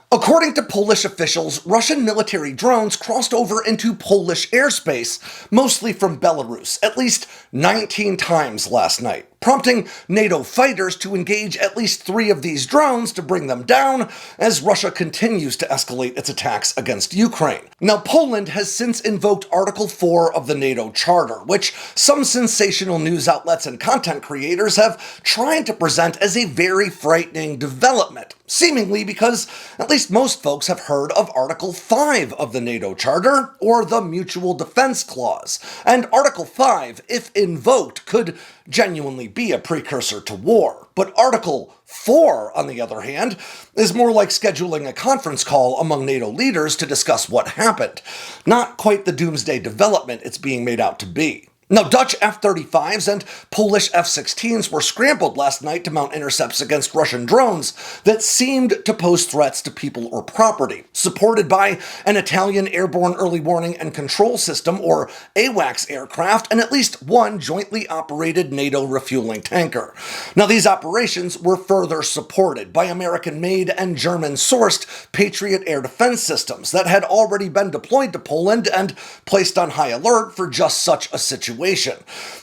According to Polish officials, Russian military drones crossed over into Polish airspace, mostly from Belarus, at least 19 times last night, prompting NATO fighters to engage at least 3 of these drones to bring them down as Russia continues to escalate its attacks against Ukraine. Now, Poland has since invoked Article 4 of the NATO Charter, which some sensational news outlets and content creators have tried to present as a very frightening development, seemingly because at least most folks have heard of Article 5 of the NATO Charter, or the Mutual Defense Clause. And Article 5, if invoked, could genuinely be a precursor to war. But Article 4, on the other hand, is more like scheduling a conference call among NATO leaders to discuss what happened. Not quite the doomsday development it's being made out to be. Now, Dutch F-35s and Polish F-16s were scrambled last night to mount intercepts against Russian drones that seemed to pose threats to people or property, supported by an Italian Airborne Early Warning and Control System, or AWACS aircraft, and at least one jointly operated NATO refueling tanker. Now, these operations were further supported by American-made and German-sourced Patriot air defense systems that had already been deployed to Poland and placed on high alert for just such a situation.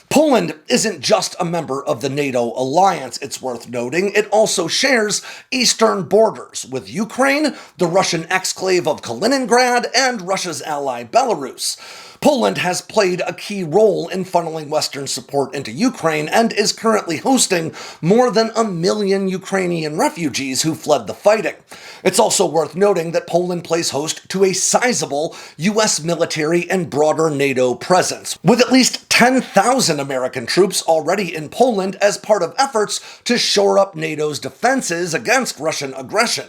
Poland isn't just a member of the NATO alliance, it's worth noting. It also shares eastern borders with Ukraine, the Russian exclave of Kaliningrad, and Russia's ally Belarus. Poland has played a key role in funneling Western support into Ukraine and is currently hosting more than 1 million Ukrainian refugees who fled the fighting. It's also worth noting that Poland plays host to a sizable U.S. military and broader NATO presence, with at least 10,000 American troops already in Poland as part of efforts to shore up NATO's defenses against Russian aggression.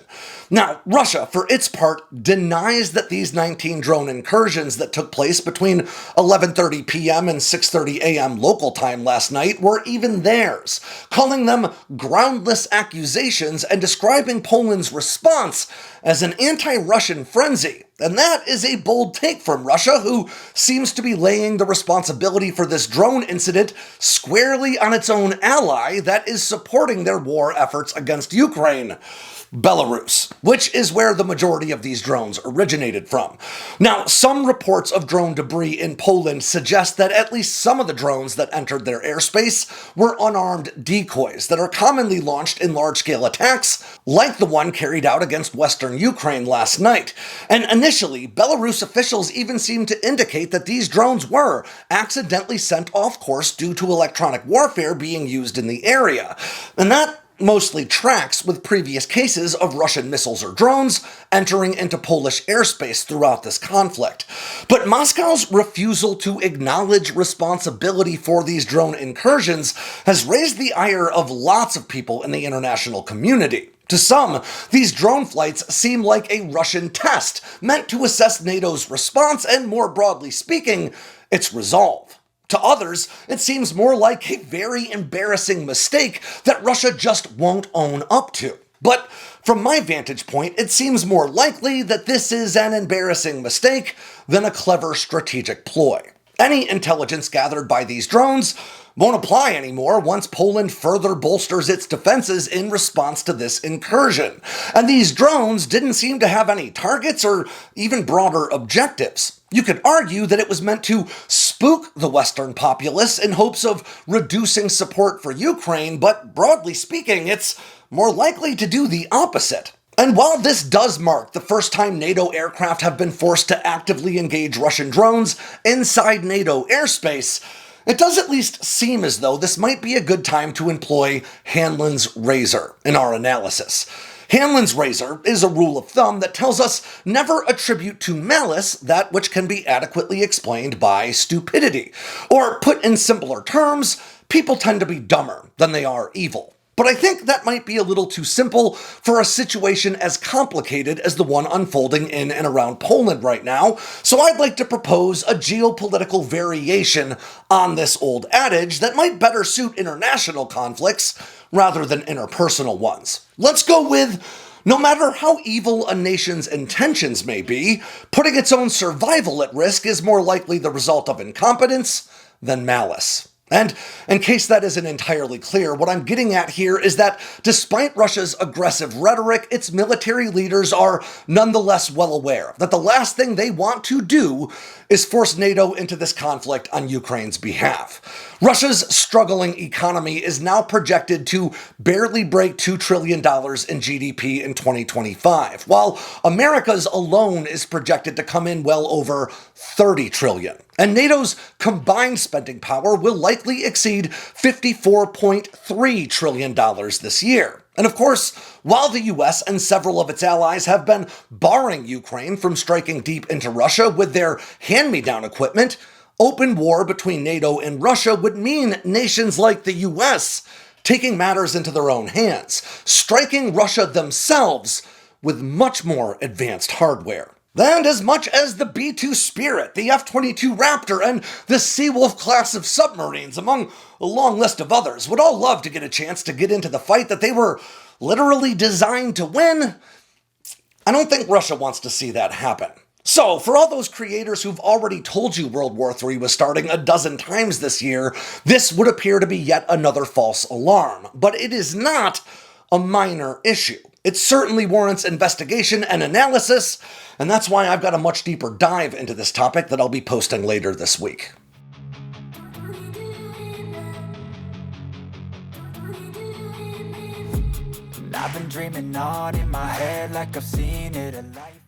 Now, Russia, for its part, denies that these 19 drone incursions that took place between 11:30 p.m. and 6:30 a.m. local time last night were even theirs, calling them groundless accusations and describing Poland's response as an anti-Russian frenzy. And that is a bold take from Russia, who seems to be laying the responsibility for this drone incident squarely on its own ally that is supporting their war efforts against Ukraine, Belarus, which is where the majority of these drones originated from. Now, some reports of drone debris in Poland suggest that at least some of the drones that entered their airspace were unarmed decoys that are commonly launched in large-scale attacks, like the one carried out against western Ukraine last night. And initially, Belarus officials even seemed to indicate that these drones were accidentally sent off course due to electronic warfare being used in the area. And that mostly tracks with previous cases of Russian missiles or drones entering into Polish airspace throughout this conflict. But Moscow's refusal to acknowledge responsibility for these drone incursions has raised the ire of lots of people in the international community. To some, these drone flights seem like a Russian test meant to assess NATO's response and, more broadly speaking, its resolve. To others, it seems more like a very embarrassing mistake that Russia just won't own up to. But from my vantage point, it seems more likely that this is an embarrassing mistake than a clever strategic ploy. Any intelligence gathered by these drones won't apply anymore once Poland further bolsters its defenses in response to this incursion. And these drones didn't seem to have any targets or even broader objectives. You could argue that it was meant to spook the Western populace in hopes of reducing support for Ukraine, but broadly speaking, it's more likely to do the opposite. And while this does mark the first time NATO aircraft have been forced to actively engage Russian drones inside NATO airspace, it does at least seem as though this might be a good time to employ Hanlon's razor in our analysis. Hanlon's razor is a rule of thumb that tells us never attribute to malice that which can be adequately explained by stupidity. Or put in simpler terms, people tend to be dumber than they are evil. But I think that might be a little too simple for a situation as complicated as the one unfolding in and around Poland right now, so I'd like to propose a geopolitical variation on this old adage that might better suit international conflicts rather than interpersonal ones. Let's go with, no matter how evil a nation's intentions may be, putting its own survival at risk is more likely the result of incompetence than malice. And in case that isn't entirely clear, what I'm getting at here is that despite Russia's aggressive rhetoric, its military leaders are nonetheless well aware that the last thing they want to do is force NATO into this conflict on Ukraine's behalf. Russia's struggling economy is now projected to barely break $2 trillion in GDP in 2025, while America's alone is projected to come in well over $30 trillion. And NATO's combined spending power will likely exceed $54.3 trillion this year. And of course, while the US and several of its allies have been barring Ukraine from striking deep into Russia with their hand-me-down equipment, open war between NATO and Russia would mean nations like the US taking matters into their own hands, striking Russia themselves with much more advanced hardware. And as much as the B-2 Spirit, the F-22 Raptor, and the Seawolf class of submarines, among a long list of others, would all love to get a chance to get into the fight that they were literally designed to win, I don't think Russia wants to see that happen. So, for all those creators who've already told you World War III was starting a dozen times this year, this would appear to be yet another false alarm. But it is not a minor issue. It certainly warrants investigation and analysis, and that's why I've got a much deeper dive into this topic that I'll be posting later this week. I've been dreaming on in my head like I've seen it a life.